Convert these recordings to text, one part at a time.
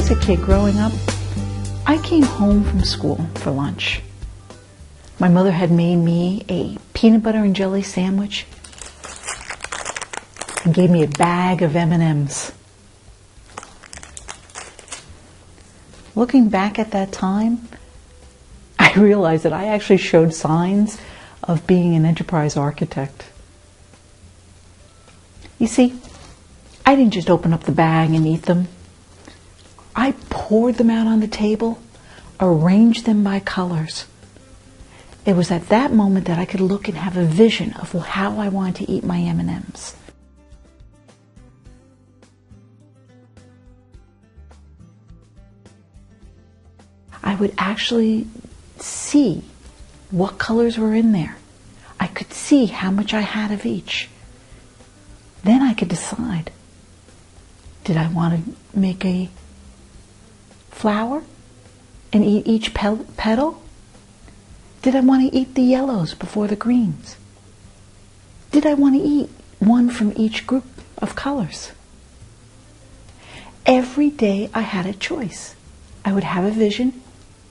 was a kid growing up, I came home from school for lunch. My mother had made me a peanut butter and jelly sandwich and gave me a bag of M&Ms. Looking back at that time, I realized that I actually showed signs of being an enterprise architect. You see, I didn't just open up the bag and eat them. I poured them out on the table, arranged them by colors. It was at that moment that I could look and have a vision of how I wanted to eat my M&Ms. I would actually see what colors were in there. I could see how much I had of each. Then I could decide, did I want to make a flower and eat each petal? Did I want to eat the yellows before the greens? Did I want to eat one from each group of colors? Every day I had a choice. I would have a vision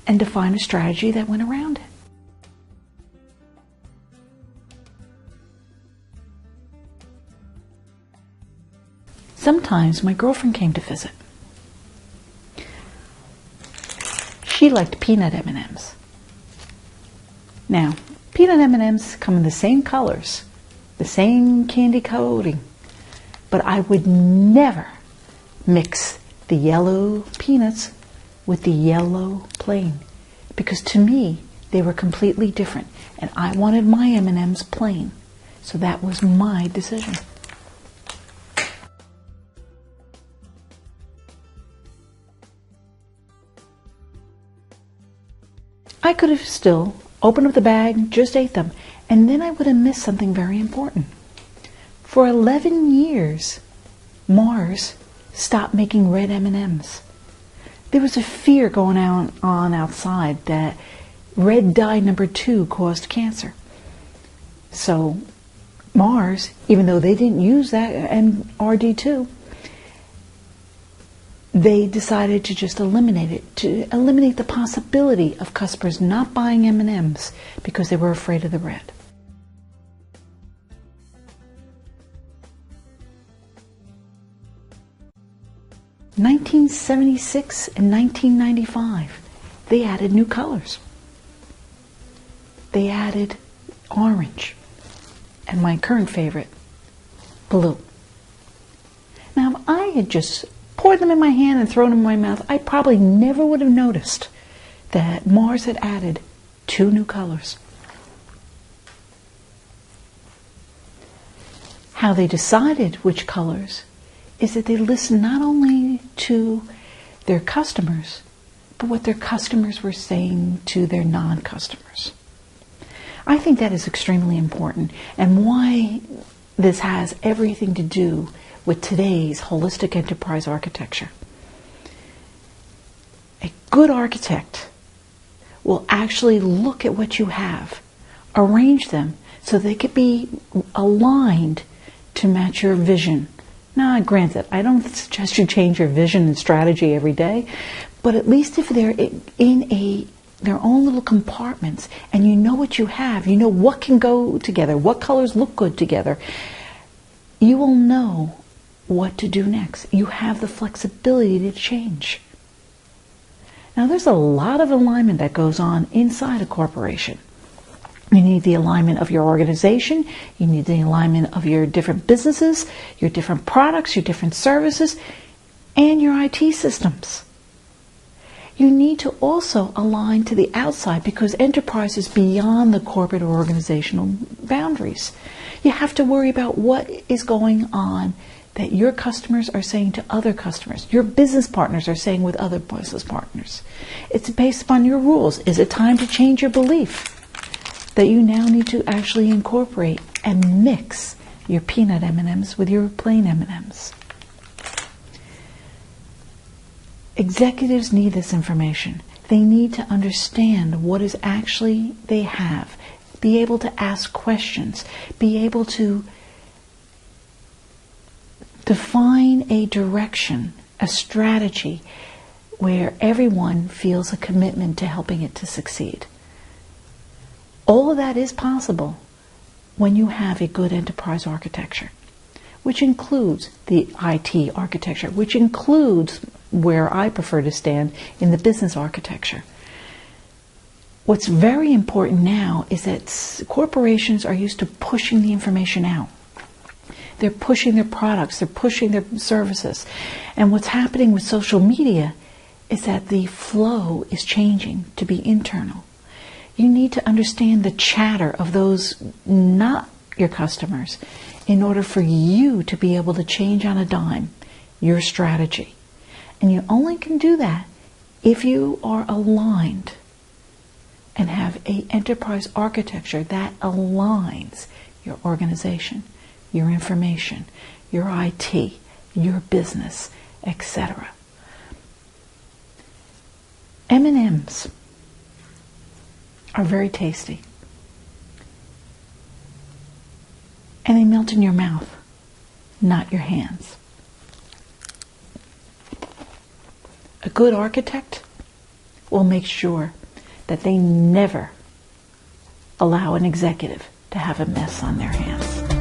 and define a strategy that went around it. Sometimes my girlfriend came to visit. She liked peanut M&Ms. Now, peanut M&Ms come in the same colors, the same candy coating, but I would never mix the yellow peanuts with the yellow plain, because to me they were completely different, and I wanted my M&Ms plain, so that was my decision. I could have still opened up the bag, just ate them, and then I would have missed something very important. For 11 years, Mars stopped making red M&Ms. There was a fear going on outside that red dye number 2 caused cancer. So Mars, even though they didn't use that RD2, they decided to just eliminate it, to eliminate the possibility of customers not buying M&Ms because they were afraid of the red. In 1976 and 1995, they added new colors. They added orange, and my current favorite, blue. Now, if I had just poured them in my hand and thrown them in my mouth, I probably never would have noticed that Mars had added 2 new colors. How they decided which colors is that they listened not only to their customers, but what their customers were saying to their non-customers. I think that is extremely important, and why this has everything to do with today's holistic enterprise architecture. A good architect will actually look at what you have, arrange them so they could be aligned to match your vision. Now, granted, I don't suggest you change your vision and strategy every day, but at least if they're in their own little compartments and you know what you have, you know what can go together, what colors look good together, you will know what to do next. You have the flexibility to change. Now, there's a lot of alignment that goes on inside a corporation. You need the alignment of your organization, you need the alignment of your different businesses, your different products, your different services, and your IT systems. You need to also align to the outside because enterprise is beyond the corporate or organizational boundaries. You have to worry about what is going on that your customers are saying to other customers, your business partners are saying with other business partners. It's based upon your rules. Is it time to change your belief that you now need to actually incorporate and mix your peanut M&Ms with your plain M&Ms? Executives need this information. They need to understand what is actually they have, be able to ask questions, be able to define a direction, a strategy where everyone feels a commitment to helping it to succeed. All of that is possible when you have a good enterprise architecture, which includes the IT architecture, which includes where I prefer to stand in the business architecture. What's very important now is that corporations are used to pushing the information out. They're pushing their products, they're pushing their services. And what's happening with social media is that the flow is changing to be internal. You need to understand the chatter of those not your customers in order for you to be able to change on a dime your strategy. And you only can do that if you are aligned and have an enterprise architecture that aligns your organization, your information, your IT, your business, etc. M&Ms are very tasty. And they melt in your mouth, not your hands. A good architect will make sure that they never allow an executive to have a mess on their hands.